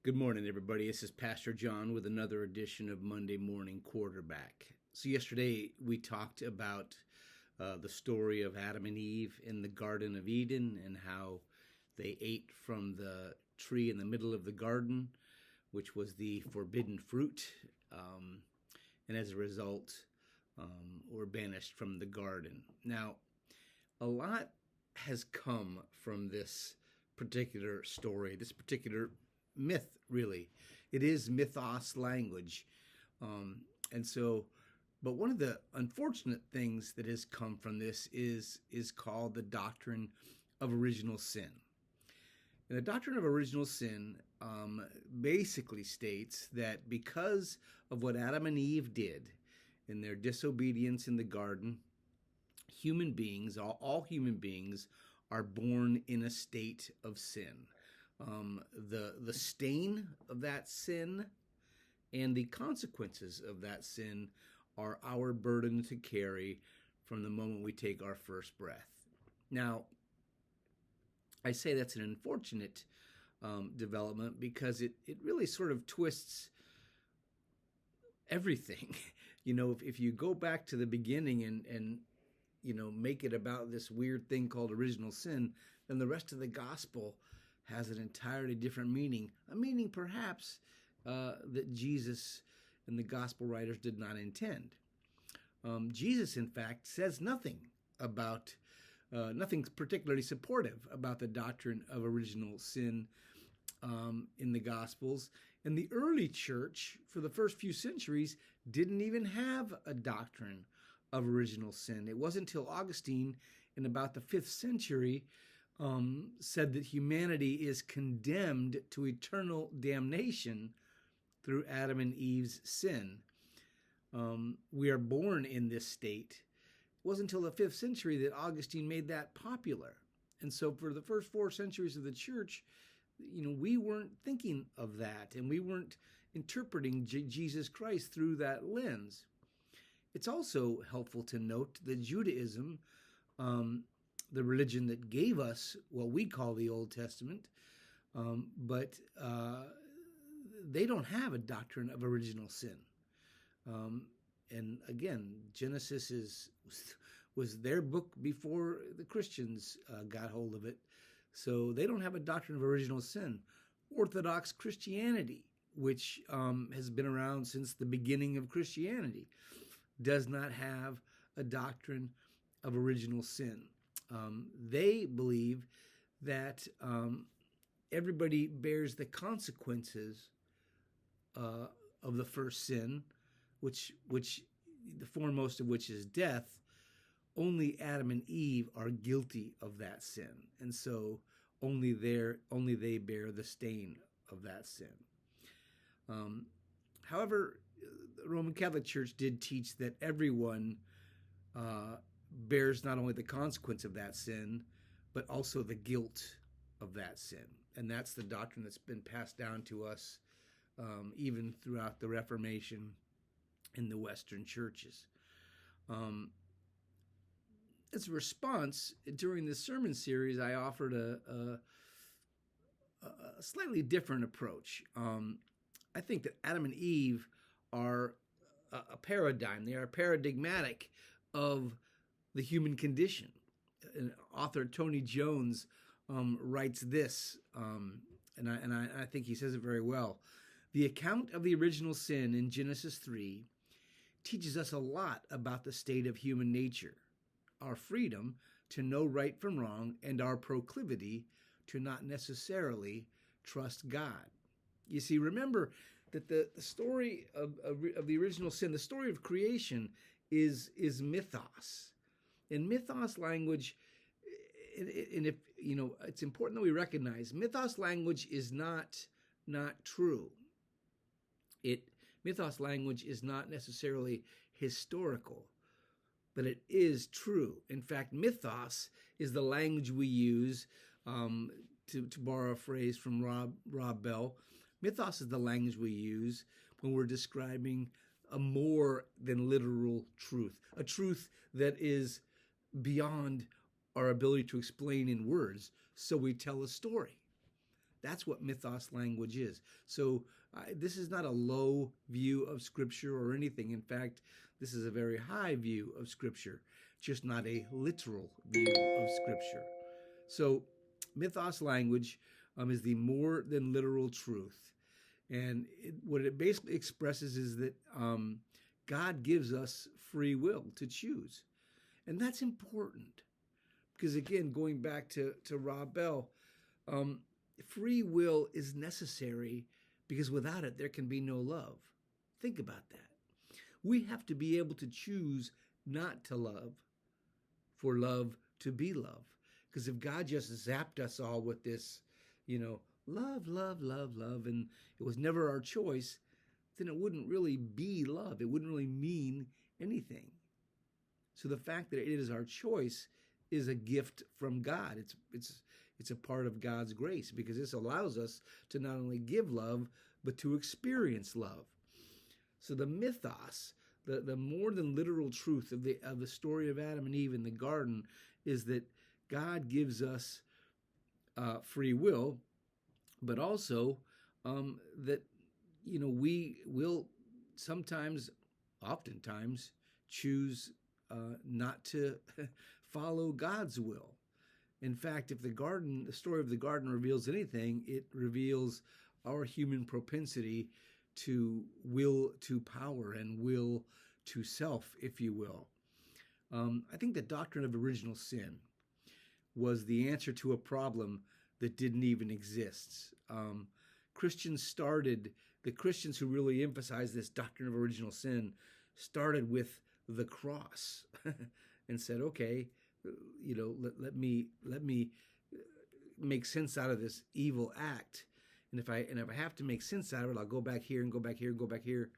Good morning, everybody. This is Pastor John with another edition of Monday Morning Quarterback. So, yesterday we talked about the story of Adam and Eve in the Garden of Eden and how they ate from the tree in the middle of the garden, which was the forbidden fruit, and as a result, were banished from the garden. Now, a lot has come from this particular story, this particular myth, really. It is mythos language. But one of the unfortunate things that has come from this is called the doctrine of original sin. And the doctrine of original sin basically states that because of what Adam and Eve did in their disobedience in the garden, human beings, all human beings, are born in a state of sin. The stain of that sin and the consequences of that sin are our burden to carry from the moment we take our first breath. Now, I say that's an unfortunate development because it really sort of twists everything. If you go back to the beginning and make it about this weird thing called original sin, then the rest of the gospel has an entirely different meaning, a meaning perhaps that Jesus and the gospel writers did not intend. Jesus, in fact, says nothing particularly supportive about the doctrine of original sin in the Gospels. And the early church, for the first few centuries, didn't even have a doctrine of original sin. It wasn't until Augustine in about the 5th century said that humanity is condemned to eternal damnation through Adam and Eve's sin. We are born in this state. It wasn't until the 5th century that Augustine made that popular. And so for the first 4 centuries of the church, we weren't thinking of that, and we weren't interpreting Jesus Christ through that lens. It's also helpful to note that Judaism, the religion that gave us what we call the Old Testament, but they don't have a doctrine of original sin. And again, Genesis was their book before the Christians got hold of it. So they don't have a doctrine of original sin. Orthodox Christianity, which has been around since the beginning of Christianity, does not have a doctrine of original sin. They believe that everybody bears the consequences of the first sin, which the foremost of which is death. Only Adam and Eve are guilty of that sin, and so only they bear the stain of that sin. However, the Roman Catholic Church did teach that everyone bears not only the consequence of that sin, but also the guilt of that sin. And that's the doctrine that's been passed down to us even throughout the Reformation in the Western churches. As a response, during this sermon series, I offered a slightly different approach. I think that Adam and Eve are a paradigm. They are paradigmatic of the human condition. And author Tony Jones writes this, and I think he says it very well. The account of the original sin in Genesis 3 teaches us a lot about the state of human nature, our freedom to know right from wrong, and our proclivity to not necessarily trust God. You see, remember that the story of the original sin, the story of creation, is mythos. In mythos language, and if it's important that we recognize mythos language is not true. Mythos language is not necessarily historical, but it is true. In fact, mythos is the language we use, to borrow a phrase from Rob Bell. Mythos is the language we use when we're describing a more than literal truth, a truth that is beyond our ability to explain in words, so we tell a story. That's what mythos language is. So this is not a low view of Scripture or anything. In fact, this is a very high view of Scripture, just not a literal view of Scripture. So mythos language is the more than literal truth. And what it basically expresses is that God gives us free will to choose. And that's important because, again, going back to Rob Bell, free will is necessary because without it, there can be no love. Think about that. We have to be able to choose not to love for love to be love. Because if God just zapped us all with this, love, love, love, love, and it was never our choice, then it wouldn't really be love. It wouldn't really mean anything. So the fact that it is our choice is a gift from God. It's a part of God's grace because this allows us to not only give love, but to experience love. So the mythos, the more than literal truth of the story of Adam and Eve in the garden is that God gives us free will, but also that we will sometimes, oftentimes, choose not to follow God's will. In fact, if the story of the garden reveals anything, it reveals our human propensity to will to power and will to self, if you will. I think the doctrine of original sin was the answer to a problem that didn't even exist. The Christians who really emphasized this doctrine of original sin started with the cross and said, okay, let me make sense out of this evil act. And if I have to make sense out of it, I'll go back here and go back here and go back here.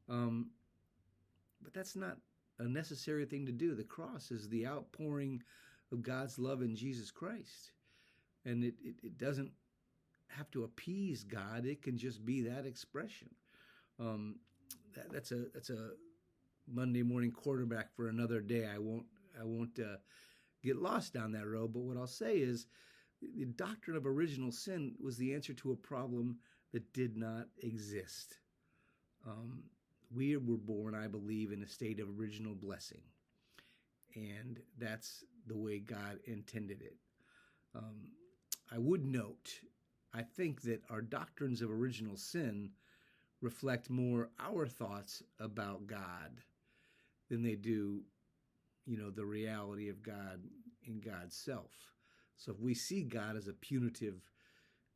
But that's not a necessary thing to do. The cross is the outpouring of God's love in Jesus Christ. And it doesn't have to appease God. It can just be that expression. That's a Monday morning quarterback for another day. I won't get lost down that road. But what I'll say is the doctrine of original sin was the answer to a problem that did not exist. We were born, I believe, in a state of original blessing. And that's the way God intended it. I would note, I think that our doctrines of original sin reflect more our thoughts about God than they do, the reality of God in God's self. So if we see God as a punitive,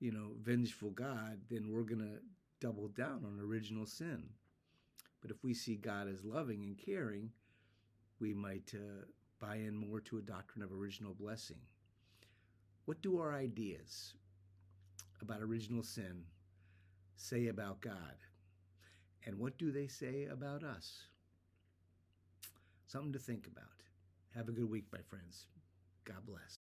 vengeful God, then we're going to double down on original sin. But if we see God as loving and caring, we might buy in more to a doctrine of original blessing. What do our ideas about original sin say about God? And what do they say about us? Something to think about. Have a good week, my friends. God bless.